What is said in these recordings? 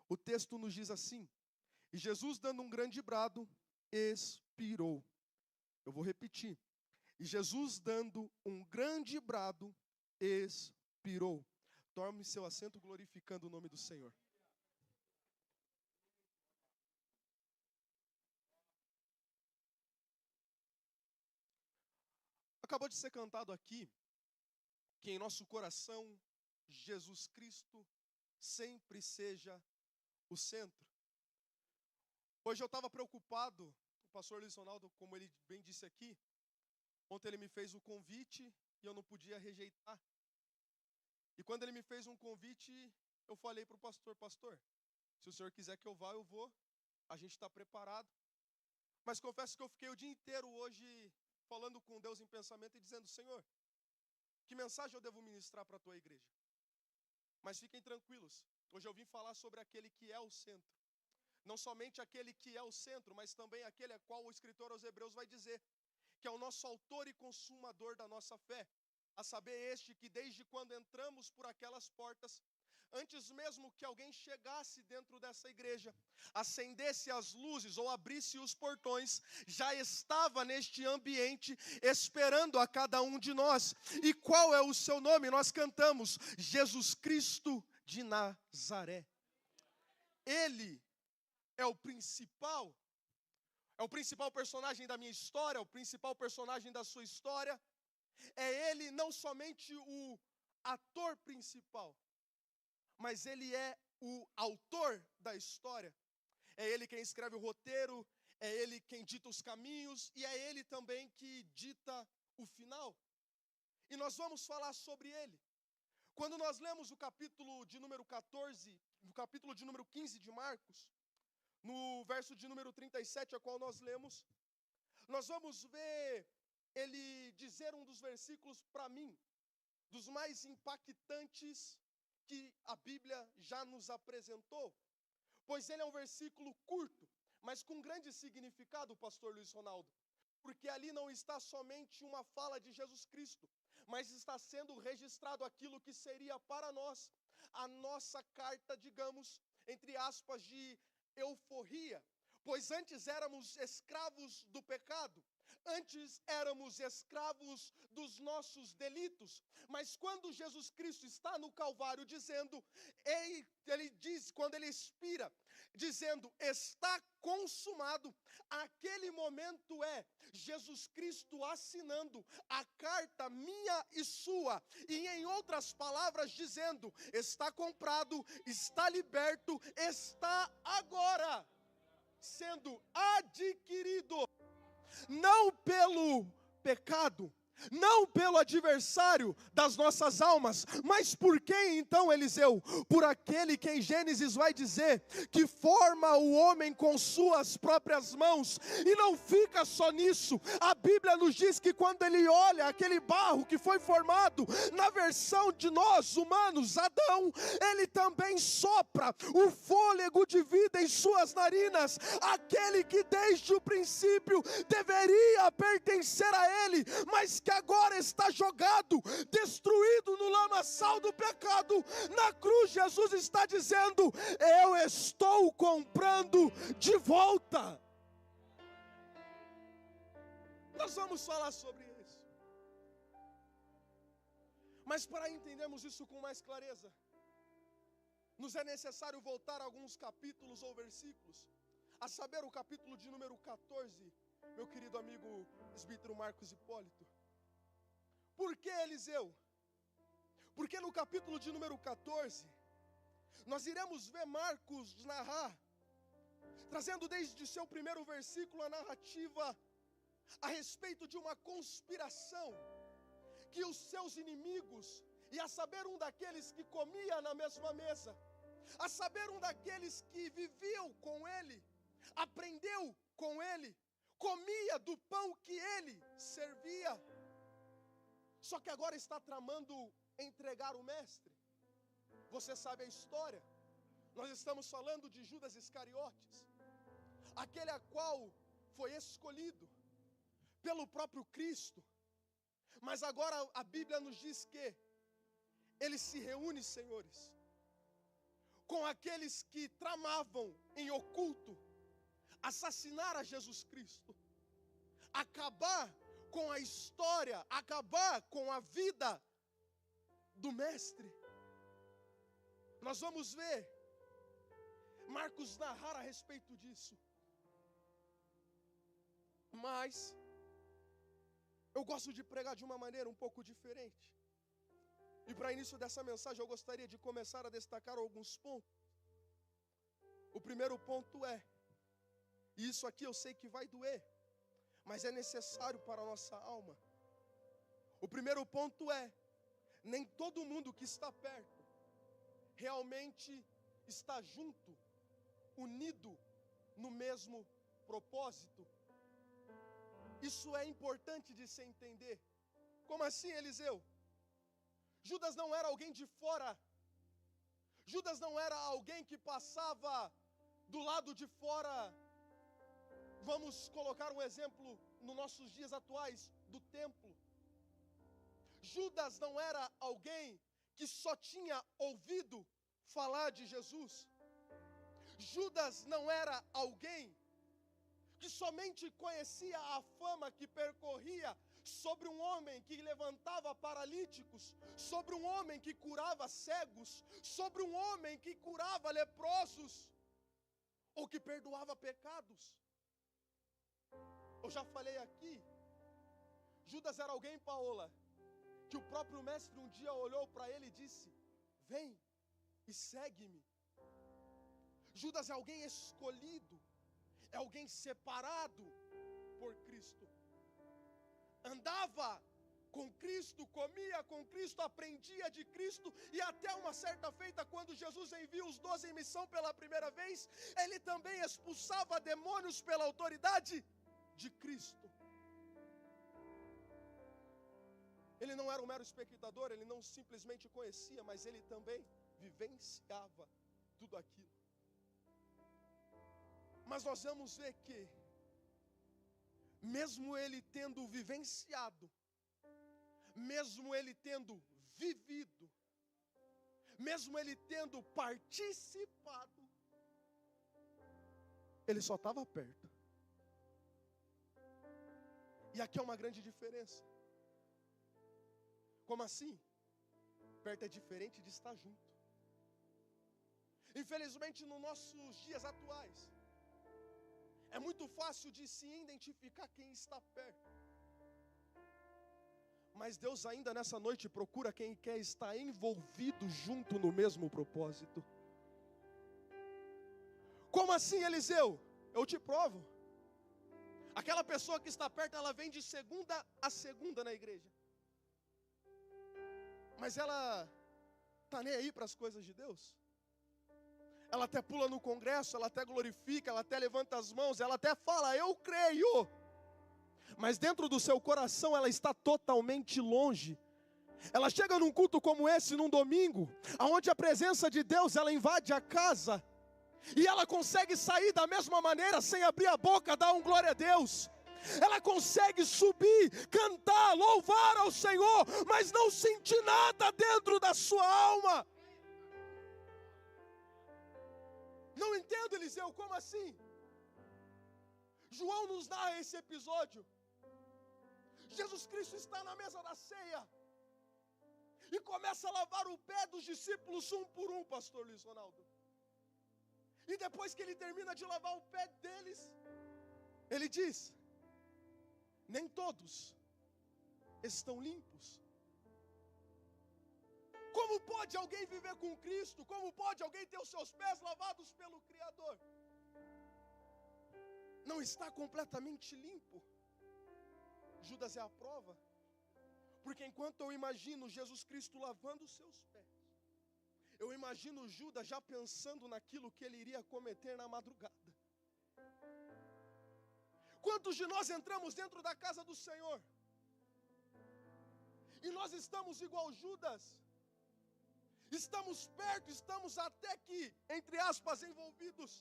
o texto nos diz assim: e Jesus, dando um grande brado, expirou. Eu vou repetir. E Jesus, dando um grande brado, expirou. Tome seu assento glorificando o nome do Senhor. Acabou de ser cantado aqui que em nosso coração Jesus Cristo sempre seja o centro. Hoje eu estava preocupado, o pastor Luiz Ronaldo, como ele bem disse aqui, ontem ele me fez o convite e eu não podia rejeitar. E quando ele me fez um convite, eu falei para o pastor: pastor, se o senhor quiser que eu vá, eu vou, a gente está preparado. Mas confesso que eu fiquei o dia inteiro hoje falando com Deus em pensamento e dizendo: Senhor, que mensagem eu devo ministrar para a tua igreja? Mas fiquem tranquilos, hoje eu vim falar sobre aquele que é o centro. Não somente aquele que é o centro, mas também aquele a qual o escritor aos Hebreus vai dizer que é o nosso autor e consumador da nossa fé. A saber, este que desde quando entramos por aquelas portas, antes mesmo que alguém chegasse dentro dessa igreja, acendesse as luzes ou abrisse os portões, já estava neste ambiente esperando a cada um de nós. E qual é o seu nome? Nós cantamos: Jesus Cristo de Nazaré. Ele é o principal personagem da minha história, o principal personagem da sua história. É ele não somente o ator principal, mas ele é o autor da história. É ele quem escreve o roteiro, é ele quem dita os caminhos e é ele também que dita o final. E nós vamos falar sobre ele. Quando nós lemos o capítulo de número 14, o capítulo de número 15 de Marcos, no verso de número 37, a qual nós lemos, nós vamos ver ele dizer um dos versículos, para mim, dos mais impactantes que a Bíblia já nos apresentou, pois ele é um versículo curto, mas com grande significado, pastor Luiz Ronaldo, porque ali não está somente uma fala de Jesus Cristo, mas está sendo registrado aquilo que seria para nós a nossa carta, digamos, entre aspas, de euforia, pois antes éramos escravos do pecado, antes éramos escravos dos nossos delitos, mas quando Jesus Cristo está no Calvário dizendo, ele diz, quando ele expira, dizendo, está consumado, aquele momento é Jesus Cristo assinando a carta minha e sua, e em outras palavras dizendo, está comprado, está liberto, está agora sendo adquirido, não pelo pecado, não pelo adversário das nossas almas, mas por quem então, Eliseu? Por aquele que em Gênesis vai dizer que forma o homem com suas próprias mãos, e não fica só nisso, a Bíblia nos diz que quando ele olha aquele barro que foi formado na versão de nós humanos, Adão, ele também sopra o fôlego de vida em suas narinas, aquele que desde o princípio deveria pertencer a ele, mas que agora está jogado, destruído no lamaçal do pecado, na cruz Jesus está dizendo, eu estou comprando de volta. Nós vamos falar sobre isso, mas para entendermos isso com mais clareza, nos é necessário voltar a alguns capítulos ou versículos, a saber o capítulo de número 14, meu querido amigo presbítero Marcos Hipólito. Por que, Eliseu? Porque no capítulo de número 14, nós iremos ver Marcos narrar, trazendo desde o seu primeiro versículo a narrativa a respeito de uma conspiração que os seus inimigos, e a saber um daqueles que comia na mesma mesa, a saber um daqueles que viviam com ele, aprendeu com ele, comia do pão que ele servia, só que agora está tramando entregar o mestre. Você sabe a história. Nós estamos falando de Judas Iscariotes, aquele a qual foi escolhido pelo próprio Cristo. Mas agora a Bíblia nos diz que ele se reúne, senhores, com aqueles que tramavam em oculto assassinar a Jesus Cristo, acabar com a história, acabar com a vida do Mestre. Nós vamos ver Marcos narrar a respeito disso. Mas eu gosto de pregar de uma maneira um pouco diferente. E para início dessa mensagem eu gostaria de começar a destacar alguns pontos. O primeiro ponto é, e isso aqui eu sei que vai doer, mas é necessário para a nossa alma. O primeiro ponto é, nem todo mundo que está perto realmente está junto, unido no mesmo propósito. Isso é importante de se entender. Como assim, Eliseu? Judas não era alguém de fora. Judas não era alguém que passava do lado de fora. Vamos colocar um exemplo nos nossos dias atuais, do templo. Judas não era alguém que só tinha ouvido falar de Jesus. Judas não era alguém que somente conhecia a fama que percorria sobre um homem que levantava paralíticos, sobre um homem que curava cegos, sobre um homem que curava leprosos, ou que perdoava pecados. Eu já falei aqui, Judas era alguém, Paola, que o próprio mestre um dia olhou para ele e disse: vem e segue-me. Judas é alguém escolhido, é alguém separado por Cristo. Andava com Cristo, comia com Cristo, aprendia de Cristo, e até uma certa feita, quando Jesus envia os 12 em missão pela primeira vez, ele também expulsava demônios pela autoridade de Cristo. Ele não era um mero espectador, ele não simplesmente conhecia, mas ele também vivenciava tudo aquilo. Mas nós vamos ver que, mesmo ele tendo vivenciado, mesmo ele tendo vivido, mesmo ele tendo participado, ele só estava perto. E aqui é uma grande diferença. Como assim? Perto é diferente de estar junto. Infelizmente, nos nossos dias atuais, é muito fácil de se identificar quem está perto. Mas Deus ainda nessa noite procura quem quer estar envolvido junto no mesmo propósito. Como assim, Eliseu? Eu te provo. Aquela pessoa que está perto, ela vem de segunda a segunda na igreja. Mas ela está nem aí para as coisas de Deus. Ela até pula no congresso, ela até glorifica, ela até levanta as mãos, ela até fala, eu creio. Mas dentro do seu coração ela está totalmente longe. Ela chega num culto como esse, num domingo, onde a presença de Deus, ela invade a casa. E ela consegue sair da mesma maneira, sem abrir a boca, dar um glória a Deus. Ela consegue subir, cantar, louvar ao Senhor, mas não sentir nada dentro da sua alma. Não entendo, Eliseu, como assim? João nos dá esse episódio. Jesus Cristo está na mesa da ceia e começa a lavar o pé dos discípulos um por um, pastor Luiz Ronaldo. E depois que ele termina de lavar o pé deles, ele diz: nem todos estão limpos. Como pode alguém viver com Cristo? Como pode alguém ter os seus pés lavados pelo Criador? Não está completamente limpo. Judas é a prova. Porque enquanto eu imagino Jesus Cristo lavando os seus pés, eu imagino Judas já pensando naquilo que ele iria cometer na madrugada. Quantos de nós entramos dentro da casa do Senhor e nós estamos igual Judas? Estamos perto, estamos até que, entre aspas, envolvidos.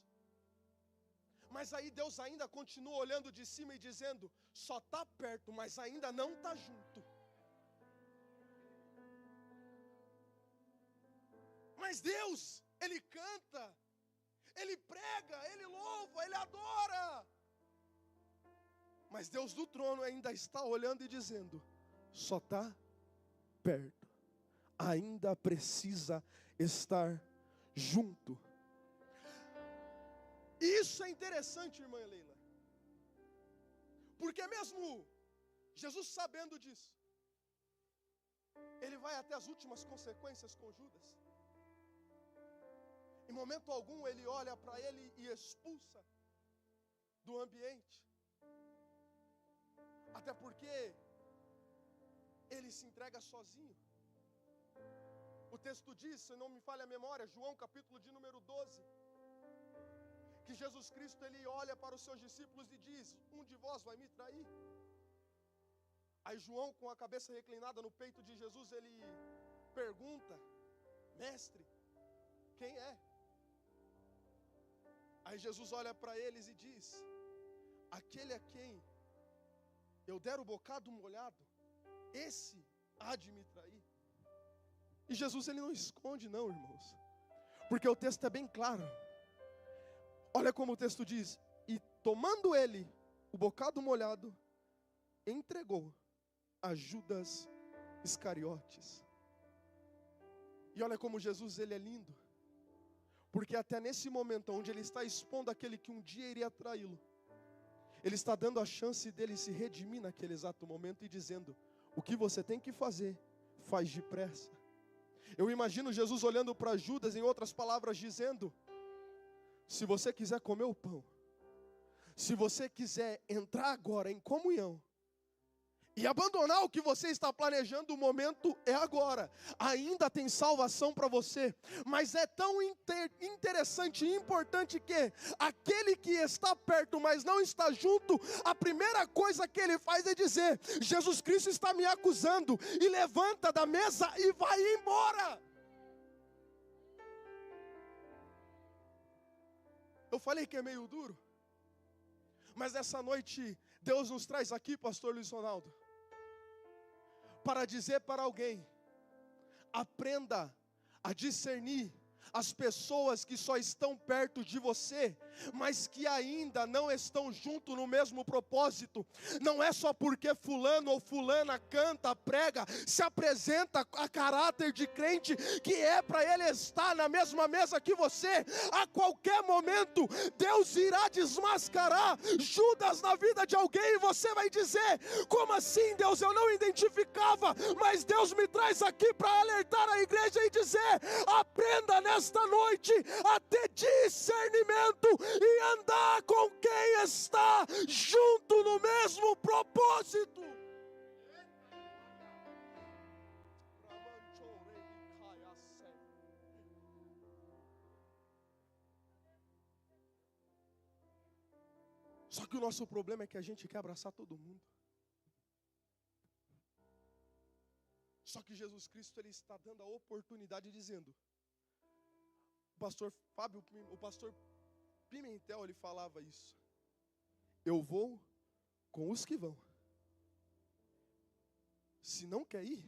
Mas aí Deus ainda continua olhando de cima e dizendo, só está perto, mas ainda não está junto. Mas Deus, ele canta, ele prega, ele louva, ele adora. Mas Deus do trono ainda está olhando e dizendo: só está perto, ainda precisa estar junto. Isso é interessante, irmã Leila, porque mesmo Jesus sabendo disso, ele vai até as últimas consequências com Judas. Em momento algum ele olha para ele e expulsa do ambiente. Até porque ele se entrega sozinho. O texto diz, se não me falha a memória, João capítulo de número 12, que Jesus Cristo ele olha para os seus discípulos e diz: um de vós vai me trair. Aí João, com a cabeça reclinada no peito de Jesus, ele pergunta: mestre, quem é? Aí Jesus olha para eles e diz: aquele a quem eu der o bocado molhado, esse há de me trair. E Jesus ele não esconde não, irmãos, porque o texto é bem claro. Olha como o texto diz: e tomando ele o bocado molhado, entregou a Judas Iscariotes. E olha como Jesus ele é lindo, porque até nesse momento onde ele está expondo aquele que um dia iria traí-lo, ele está dando a chance dele se redimir naquele exato momento e dizendo: o que você tem que fazer, faz depressa. Eu imagino Jesus olhando para Judas, em outras palavras dizendo: se você quiser comer o pão, se você quiser entrar agora em comunhão, e abandonar o que você está planejando, o momento é agora. Ainda tem salvação para você. Mas é tão interessante e importante que aquele que está perto, mas não está junto, a primeira coisa que ele faz é dizer: Jesus Cristo está me acusando. E levanta da mesa e vai embora. Eu falei que é meio duro, mas essa noite Deus nos traz aqui, pastor Luiz Ronaldo, para dizer para alguém: aprenda a discernir as pessoas que só estão perto de você, mas que ainda não estão junto no mesmo propósito. Não é só porque fulano ou fulana canta, prega, se apresenta a caráter de crente, que é para ele estar na mesma mesa que você. A qualquer momento Deus irá desmascarar Judas na vida de alguém, e você vai dizer: como assim, Deus? Eu não identificava, mas Deus me traz aqui para alertar a igreja e dizer: aprenda nesta noite a ter discernimento e andar com quem está junto no mesmo propósito. Só que o nosso problema é que a gente quer abraçar todo mundo. Só que Jesus Cristo ele está dando a oportunidade, dizendo: o pastor Pimentel, ele falava isso: eu vou com os que vão. Se não quer ir,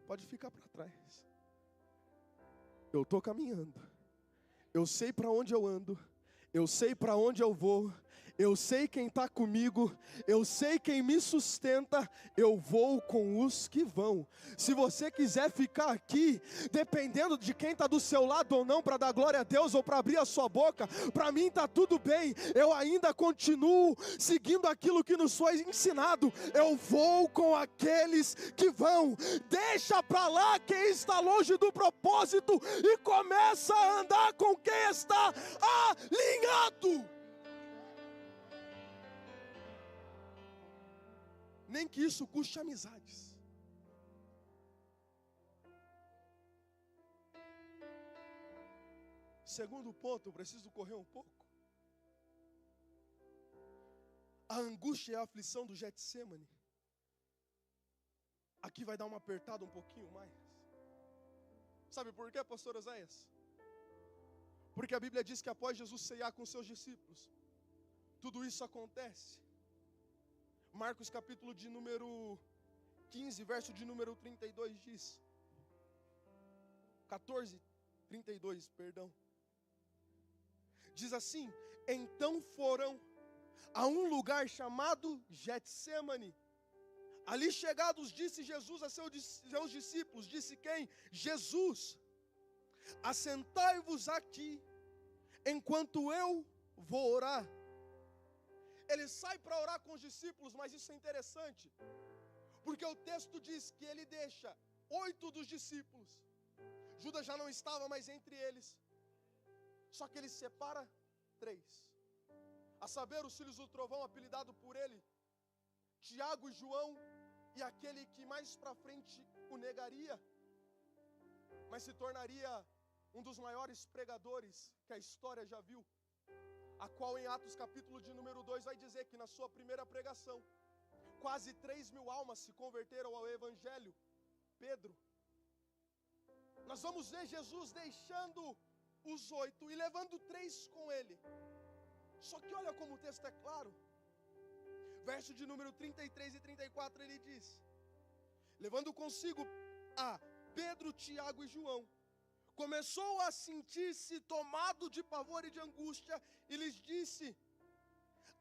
pode ficar para trás. Eu estou caminhando, eu sei para onde eu ando, eu sei para onde eu vou, eu sei quem está comigo, eu sei quem me sustenta, eu vou com os que vão. Se você quiser ficar aqui, dependendo de quem está do seu lado ou não, para dar glória a Deus ou para abrir a sua boca, para mim está tudo bem. Eu ainda continuo seguindo aquilo que nos foi ensinado. Eu vou com aqueles que vão. Deixa para lá quem está longe do propósito e começa a andar com quem está alinhado. Nem que isso custe amizades. Segundo ponto, eu preciso correr um pouco. A angústia e a aflição do Getsemane. Aqui vai dar uma apertada um pouquinho mais. Sabe por quê, pastor Oséias? Porque a Bíblia diz que após Jesus ceiar com seus discípulos, tudo isso acontece. Marcos capítulo de número 15, verso de número 32 diz, 14, 32, perdão. Diz assim: então foram a um lugar chamado Getsêmani. Ali chegados, disse Jesus a seus discípulos, disse quem? Jesus: assentai-vos aqui, enquanto eu vou orar. Ele sai para orar com os discípulos, mas isso é interessante, porque o texto diz que ele deixa 8 dos discípulos. Judas já não estava mais entre eles, só que ele separa 3. A saber, os filhos do trovão, apelidado por ele, Tiago e João, e aquele que mais para frente o negaria, mas se tornaria um dos maiores pregadores que a história já viu, a qual em Atos capítulo de número 2 vai dizer que na sua primeira pregação, quase 3.000 almas se converteram ao Evangelho. Pedro. Nós vamos ver Jesus deixando os 8 e levando 3 com ele. Só que olha como o texto é claro. Verso de número 33 e 34 ele diz: levando consigo a Pedro, Tiago e João, começou a sentir-se tomado de pavor e de angústia, e lhes disse: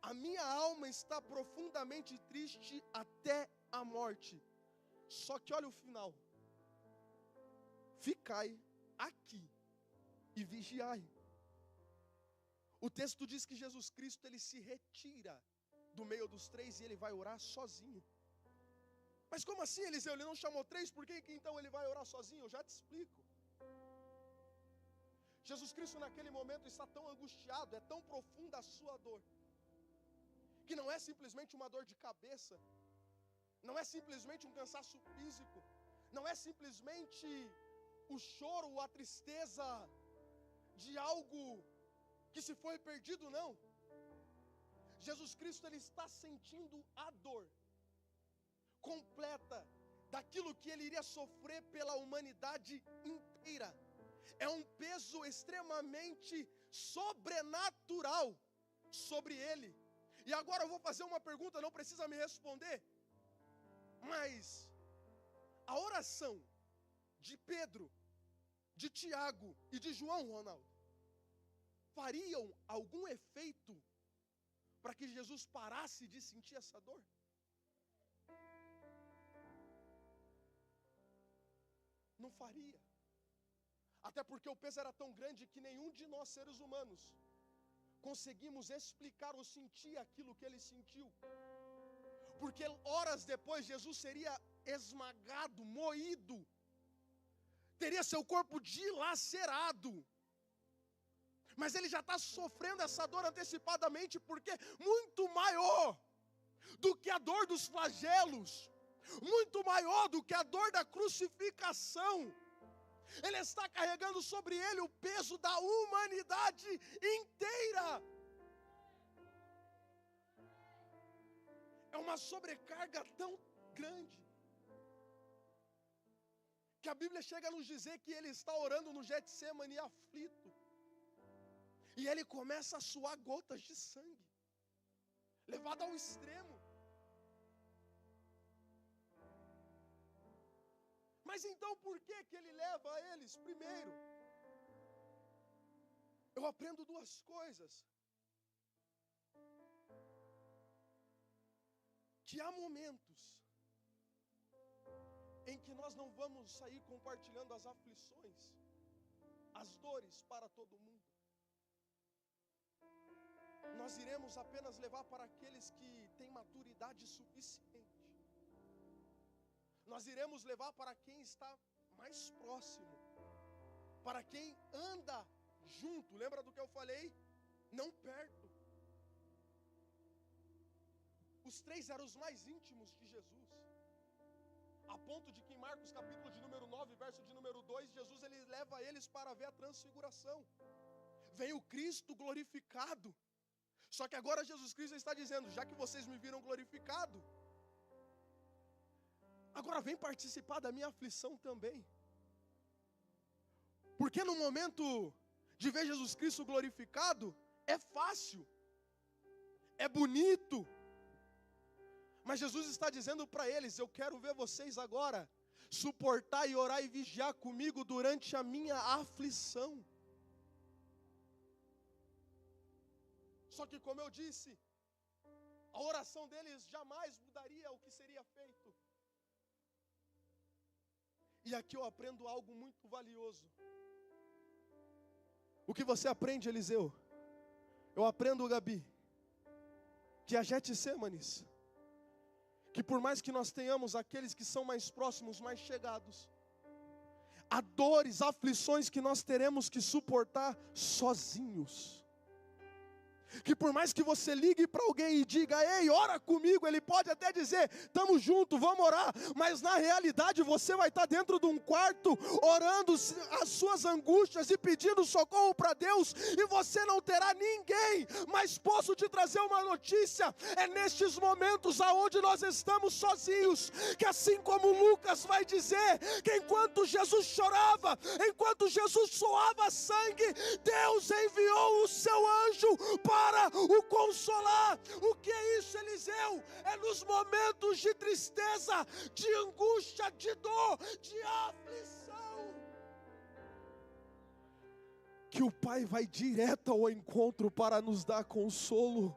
a minha alma está profundamente triste até a morte. Só que olha o final: ficai aqui e vigiai. O texto diz que Jesus Cristo ele se retira do meio dos 3 e ele vai orar sozinho. Mas como assim, Eliseu? Ele não chamou 3, por que então ele vai orar sozinho? Eu já te explico. Jesus Cristo naquele momento está tão angustiado, é tão profunda a sua dor, que não é simplesmente uma dor de cabeça, não é simplesmente um cansaço físico, não é simplesmente o choro ou a tristeza de algo que se foi perdido, não. Jesus Cristo ele está sentindo a dor completa daquilo que ele iria sofrer pela humanidade inteira. É um peso extremamente sobrenatural sobre ele. E agora eu vou fazer uma pergunta, não precisa me responder, mas a oração de Pedro, de Tiago e de João, Ronaldo, fariam algum efeito para que Jesus parasse de sentir essa dor? Não faria. Até porque o peso era tão grande que nenhum de nós, seres humanos, conseguimos explicar ou sentir aquilo que ele sentiu. Porque horas depois Jesus seria esmagado, moído, teria seu corpo dilacerado. Mas ele já está sofrendo essa dor antecipadamente, porque muito maior do que a dor dos flagelos, muito maior do que a dor da crucificação, ele está carregando sobre ele o peso da humanidade inteira. É uma sobrecarga tão grande, que a Bíblia chega a nos dizer que ele está orando no Getsêmani aflito, e ele começa a suar gotas de sangue, levado ao extremo. Mas então por que ele leva eles? Primeiro, eu aprendo 2 coisas. Que há momentos em que nós não vamos sair compartilhando as aflições, as dores para todo mundo. Nós iremos apenas levar para aqueles que têm maturidade suficiente. Nós iremos levar para quem está mais próximo, para quem anda junto. Lembra do que eu falei? Não perto. Os 3 eram os mais íntimos de Jesus, a ponto de que em Marcos capítulo de número 9, verso de número 2, Jesus ele leva eles para ver a transfiguração. Vem o Cristo glorificado. Só que agora Jesus Cristo está dizendo: já que vocês me viram glorificado, agora vem participar da minha aflição também. Porque no momento de ver Jesus Cristo glorificado, é fácil, é bonito. Mas Jesus está dizendo para eles: eu quero ver vocês agora suportar e orar e vigiar comigo durante a minha aflição. Só que, como eu disse, a oração deles jamais mudaria o que seria feito. E aqui eu aprendo algo muito valioso. O que você aprende, Eliseu? Eu aprendo, Gabi, que a Getsêmanes, que por mais que nós tenhamos aqueles que são mais próximos, mais chegados, há dores, aflições que nós teremos que suportar sozinhos. Que por mais que você ligue para alguém e diga, ei, ora comigo, ele pode até dizer, estamos juntos, vamos orar, mas na realidade você vai estar dentro de um quarto, orando as suas angústias e pedindo socorro para Deus, e você não terá ninguém. Mas posso te trazer uma notícia, é nestes momentos aonde nós estamos sozinhos, que assim como Lucas vai dizer, que enquanto Jesus chorava, enquanto Jesus suava sangue, Deus enviou o seu anjo para o consolar. O que é isso, Eliseu? É nos momentos de tristeza, de angústia, de dor, de aflição, que o Pai vai direto ao encontro para nos dar consolo.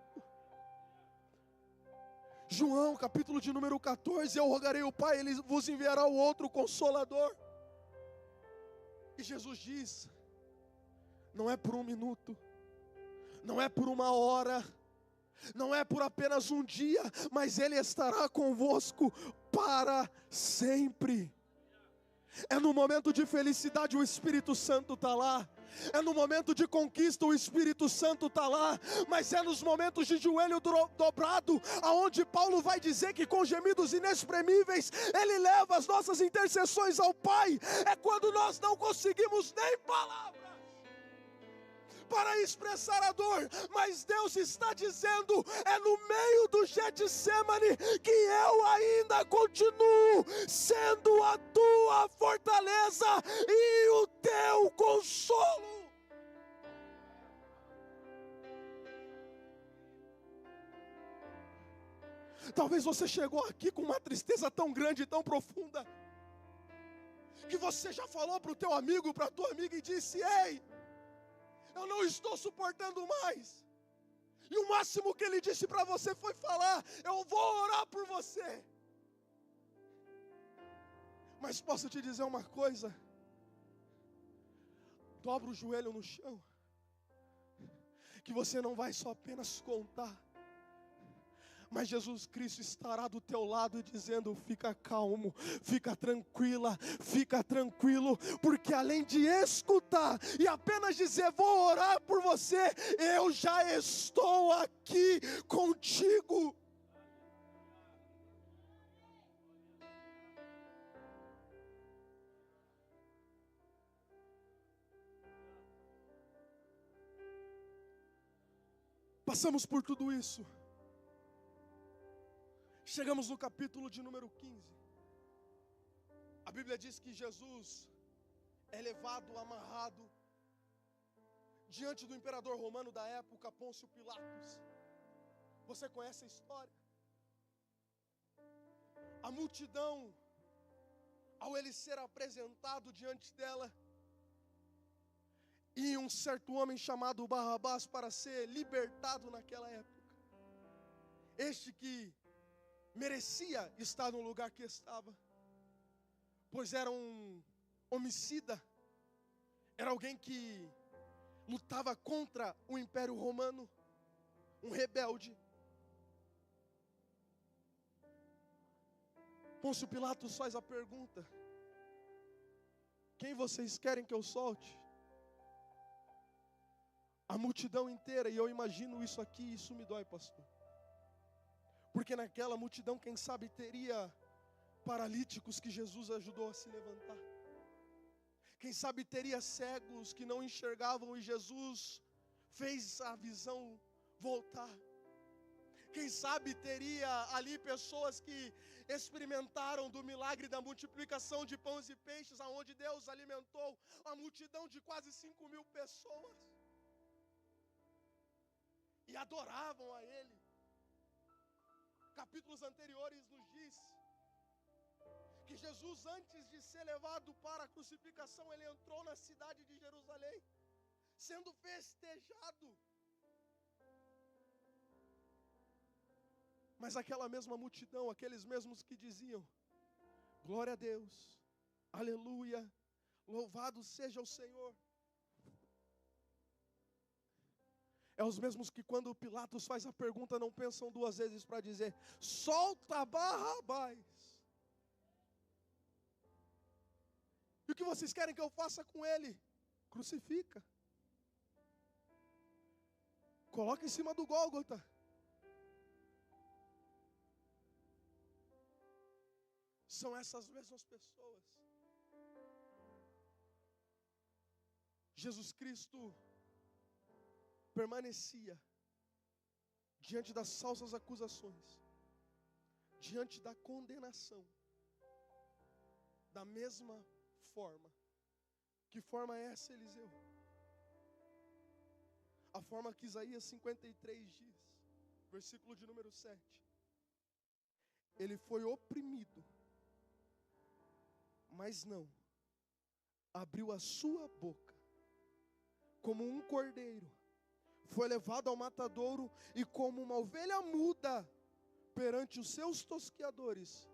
João, capítulo de número 14, eu rogarei ao Pai, Ele vos enviará o outro Consolador. E Jesus diz, não é por um minuto, não é por uma hora, não é por apenas um dia, mas Ele estará convosco para sempre. É no momento de felicidade o Espírito Santo está lá. É no momento de conquista o Espírito Santo está lá. Mas é nos momentos de joelho dobrado, aonde Paulo vai dizer que com gemidos inexprimíveis Ele leva as nossas intercessões ao Pai. É quando nós não conseguimos nem palavras para expressar a dor, mas Deus está dizendo, é no meio do Getsêmani que eu ainda continuo sendo a tua fortaleza e o teu consolo. Talvez você chegou aqui com uma tristeza tão grande e tão profunda, que você já falou para o teu amigo, para a tua amiga e disse, ei, eu não estou suportando mais. E o máximo que ele disse para você foi falar, eu vou orar por você. Mas posso te dizer uma coisa, dobra o joelho no chão, que você não vai só apenas contar, mas Jesus Cristo estará do teu lado dizendo, fica calmo, fica tranquila, fica tranquilo, porque além de escutar e apenas dizer, vou orar por você, eu já estou aqui contigo. Passamos por tudo isso. Chegamos no capítulo de número 15. A Bíblia diz que Jesus é levado, amarrado, diante do imperador romano da época, Pôncio Pilatos. Você conhece a história? A multidão, ao ele ser apresentado diante dela, e um certo homem chamado Barrabás para ser libertado naquela época. Este que merecia estar no lugar que estava, pois era um homicida, era alguém que lutava contra o Império Romano, um rebelde. Pôncio Pilatos faz a pergunta, quem vocês querem que eu solte? A multidão inteira, e eu imagino isso aqui, isso me dói, pastor. Porque naquela multidão, quem sabe, teria paralíticos que Jesus ajudou a se levantar. Quem sabe teria cegos que não enxergavam e Jesus fez a visão voltar. Quem sabe teria ali pessoas que experimentaram do milagre da multiplicação de pães e peixes, aonde Deus alimentou a multidão de quase 5.000 pessoas. E adoravam a Ele. Capítulos anteriores nos diz que Jesus, antes de ser levado para a crucificação, ele entrou na cidade de Jerusalém, sendo festejado. Mas aquela mesma multidão, aqueles mesmos que diziam: glória a Deus, aleluia, louvado seja o Senhor, é os mesmos que quando Pilatos faz a pergunta não pensam duas vezes para dizer: solta Barrabás. E o que vocês querem que eu faça com ele? Crucifica. Coloca em cima do Gólgota. São essas mesmas pessoas. Jesus Cristo permanecia diante das falsas acusações, diante da condenação, da mesma forma. Que forma é essa, Eliseu? A forma que Isaías 53 diz, versículo de número 7. Ele foi oprimido, mas não abriu a sua boca. Como um cordeiro foi levado ao matadouro, e como uma ovelha muda perante os seus tosqueadores,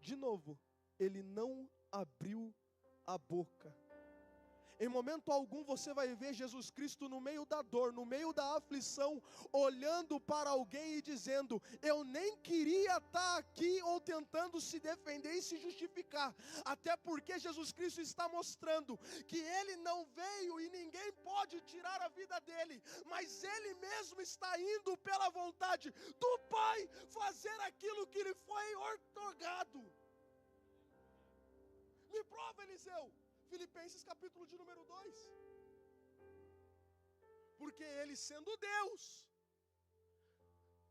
de novo, ele não abriu a boca. Em momento algum você vai ver Jesus Cristo no meio da dor, no meio da aflição, olhando para alguém e dizendo: eu nem queria estar aqui, ou tentando se defender e se justificar, até porque Jesus Cristo está mostrando que Ele não veio e ninguém pode tirar a vida dele, mas Ele mesmo está indo pela vontade do Pai fazer aquilo que lhe foi outorgado. Me prova, Eliseu. Filipenses capítulo de número 2. Porque ele, sendo Deus,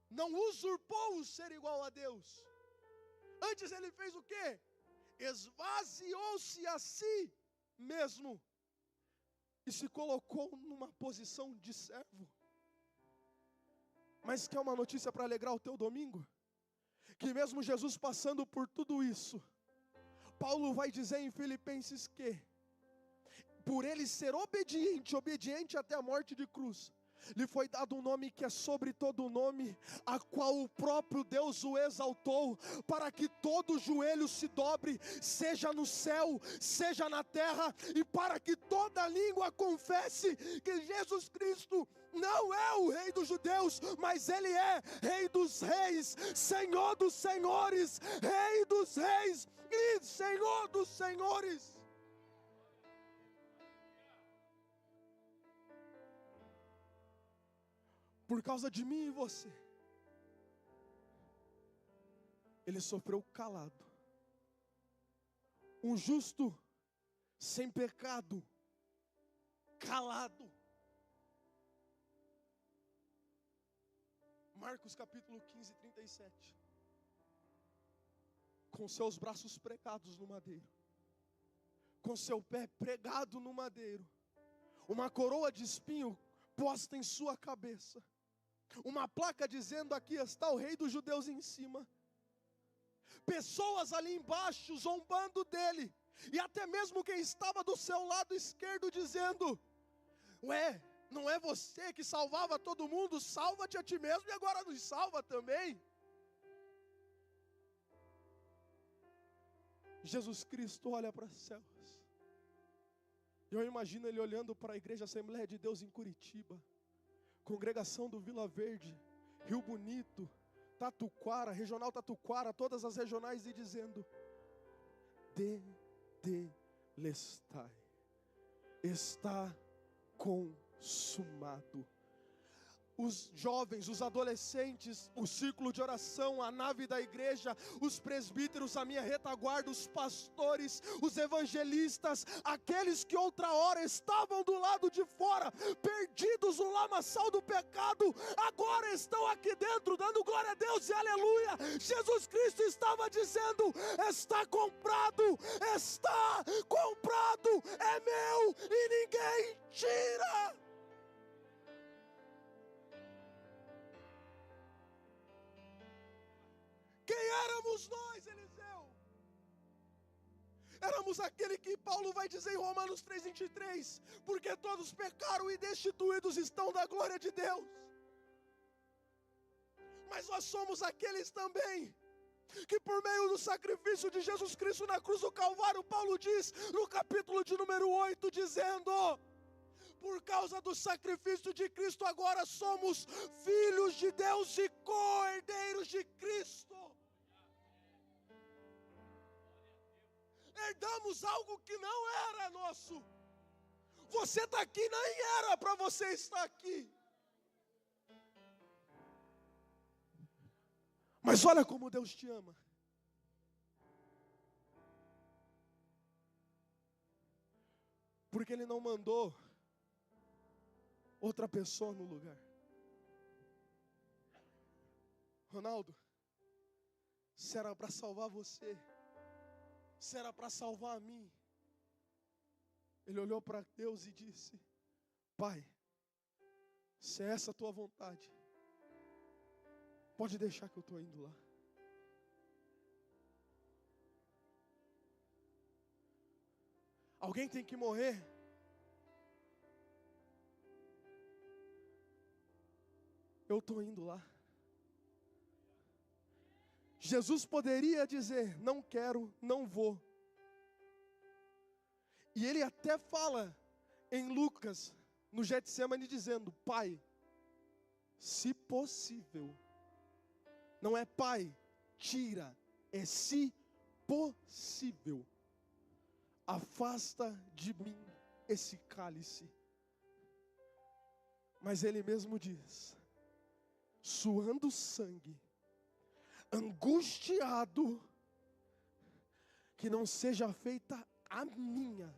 não usurpou o ser igual a Deus. Antes ele fez o quê? Esvaziou-se a si mesmo e se colocou numa posição de servo. Mas quer uma notícia para alegrar o teu domingo? Que mesmo Jesus passando por tudo isso, Paulo vai dizer em Filipenses que, por ele ser obediente até a morte de cruz, lhe foi dado um nome que é sobre todo nome, a qual o próprio Deus o exaltou, para que todo joelho se dobre, seja no céu, seja na terra, e para que toda língua confesse que Jesus Cristo não é o Rei dos judeus, mas Ele é Rei dos reis, Senhor dos senhores, Rei dos reis e Senhor dos senhores. Por causa de mim e você, Ele sofreu calado. Um justo sem pecado, calado. Marcos capítulo 15, 37. Com seus braços pregados no madeiro, com seu pé pregado no madeiro, uma coroa de espinho posta em sua cabeça, uma placa dizendo: aqui está o Rei dos judeus em cima. Pessoas ali embaixo zombando dele, e até mesmo quem estava do seu lado esquerdo dizendo: ué, não é você que salvava todo mundo? Salva-te a ti mesmo e agora nos salva também. Jesus Cristo olha para os céus. Eu imagino Ele olhando para a Igreja Assembleia de Deus em Curitiba, congregação do Vila Verde, Rio Bonito, Tatuquara, Regional Tatuquara, todas as regionais, e dizendo: Tetelestai, está consumado. Os jovens, os adolescentes, o círculo de oração, a nave da igreja, os presbíteros, a minha retaguarda, os pastores, os evangelistas, aqueles que outra hora estavam do lado de fora, perdidos no lamaçal do pecado, agora estão aqui dentro, dando glória a Deus e aleluia. Jesus Cristo estava dizendo: está comprado, é meu e ninguém tira. Quem éramos nós, Eliseu? Éramos aquele que Paulo vai dizer em Romanos 3:23, porque todos pecaram e destituídos estão da glória de Deus. Mas nós somos aqueles também que por meio do sacrifício de Jesus Cristo na cruz do Calvário, Paulo diz no capítulo de número 8, dizendo: por causa do sacrifício de Cristo agora somos filhos de Deus e co-herdeiros de Cristo. Herdamos algo que não era nosso. Você está aqui, nem era para você estar aqui. Mas olha como Deus te ama. Porque Ele não mandou outra pessoa no lugar. Ronaldo, se era para salvar você, se era para salvar a mim, ele olhou para Deus e disse: Pai, se é essa a tua vontade, pode deixar que eu estou indo lá. Alguém tem que morrer. Eu estou indo lá. Jesus poderia dizer: não quero, não vou. E ele até fala em Lucas, no Getsemane, dizendo: Pai, se possível. Não é Pai, tira, é se possível. Afasta de mim esse cálice. Mas ele mesmo diz, suando sangue, angustiado, que não seja feita a minha,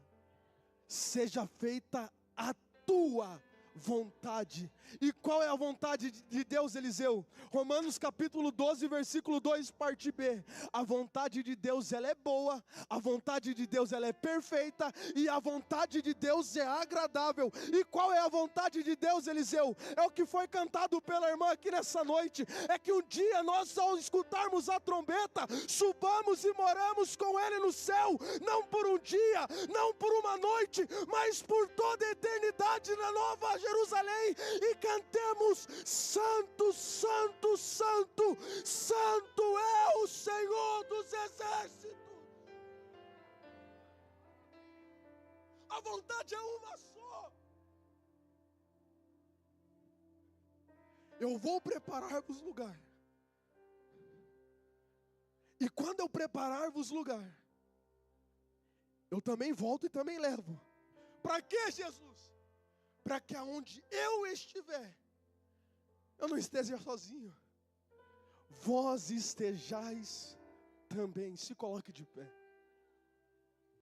seja feita a tua vontade. E qual é a vontade de Deus, Eliseu? Romanos capítulo 12, versículo 2, parte B. A vontade de Deus, ela é boa, a vontade de Deus, ela é perfeita, e a vontade de Deus é agradável. E qual é a vontade de Deus, Eliseu? É o que foi cantado pela irmã aqui nessa noite, é que um dia nós, ao escutarmos a trombeta, subamos e moramos com Ele no céu, não por um dia, não por uma noite, mas por toda a eternidade na Nova Jerusalém, e cantemos: Santo, Santo, Santo, Santo é o Senhor dos exércitos. A vontade é uma só. Eu vou preparar-vos lugar. E quando eu preparar-vos lugar, eu também volto e também levo. Para quê, Jesus? Para que aonde eu estiver, eu não esteja sozinho. Vós estejais também. Se coloque de pé.